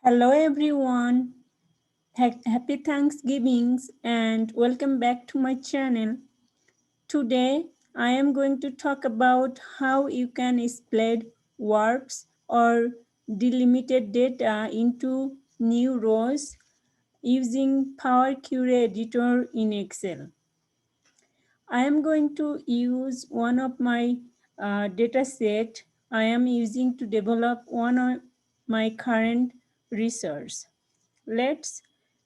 Hello everyone, happy Thanksgivings and welcome back to my channel. Today I am going to talk about how you can split words or delimited data into new rows using Power Query Editor in Excel. I am going to use one of my data set I am using to develop one of my current research. Let's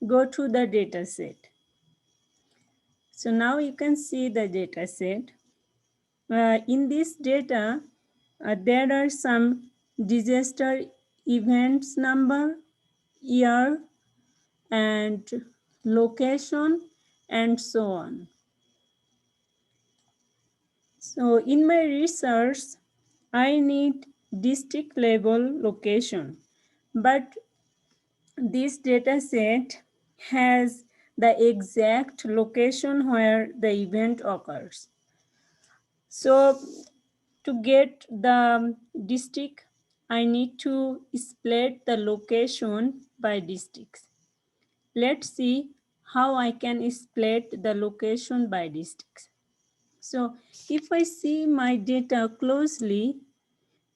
go to the data set. So now you can see the data set. In this data, there are some disaster events number, year, and location, and so on. So in my research, I need district level location, but this data set has the exact location where the event occurs. So to get the district, I need to split the location by districts. Let's see how I can split the location by districts. So if I see my data closely,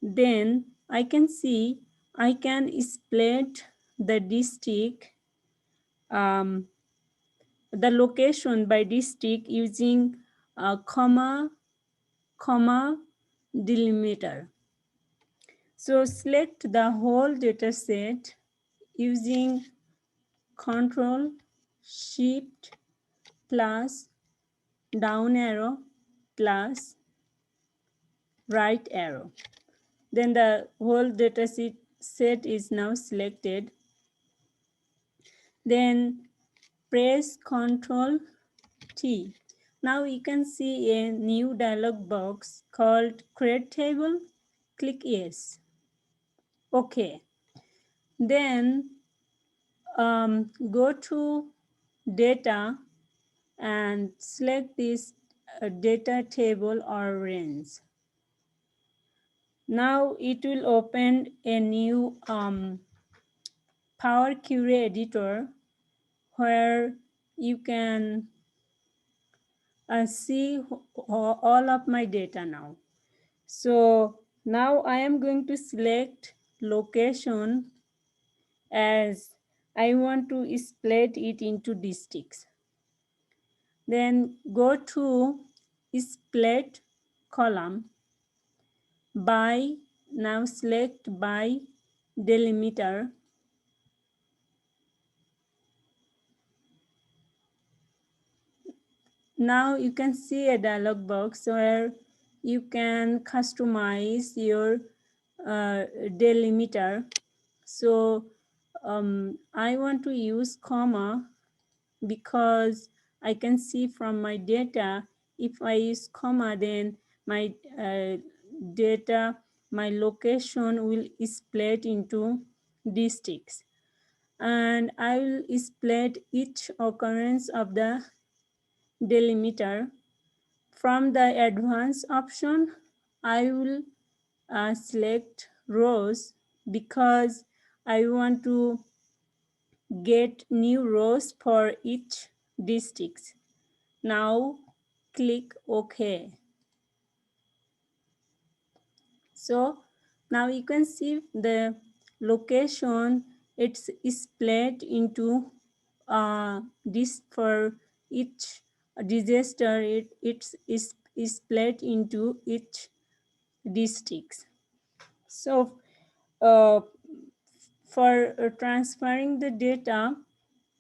then I can see I can split the district, the location by district using a comma delimiter. So select the whole data set using Ctrl+Shift plus down arrow plus right arrow. Then the whole data set is now selected. Then press Ctrl+T. Now you can see a new dialog box called Create Table. Click Yes. Okay. Then go to Data and select this data table or range. Now it will open a new Power Query editor where you can see all of my data now. So now I am going to select location as I want to split it into districts. Then go to split column by, now select by delimiter. Now you can see a dialog box where you can customize your delimiter. So I want to use comma because I can see from my data, if I use comma, then my data, my location will split into districts. And I will split each occurrence of the delimiter. From the advanced option, I will select rows because I want to get new rows for each district. Now click OK. So now you can see the location, it's split into this for each disaster, it's split into each districts. So for transferring the data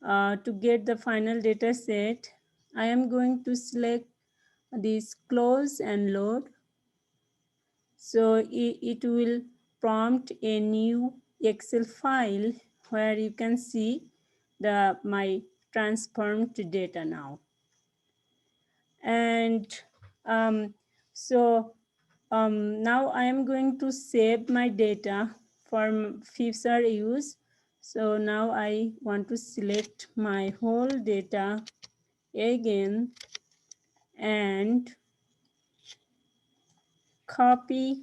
to get the final data set, I am going to select this close and load. So it will prompt a new Excel file where you can see my transformed data now. And now I am going to save my data for future use. So now I want to select my whole data again and copy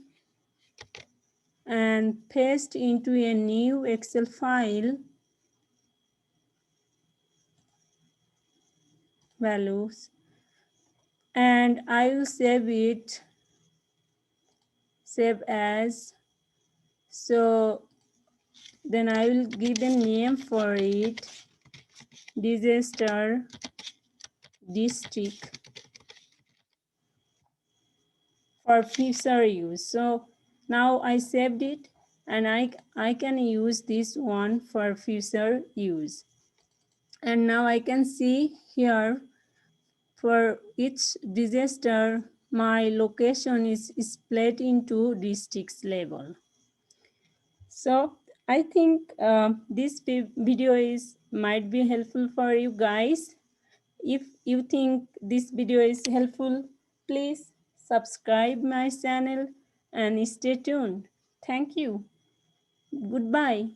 and paste into a new Excel file values, and I will save as. So then I will give a name for it, disaster district, for future use. So now I saved it, and I can use this one for future use. And now I can see here, for each disaster, my location is split into districts level. So I think this video might be helpful for you guys. If you think this video is helpful, please subscribe my channel and stay tuned. Thank you. Goodbye.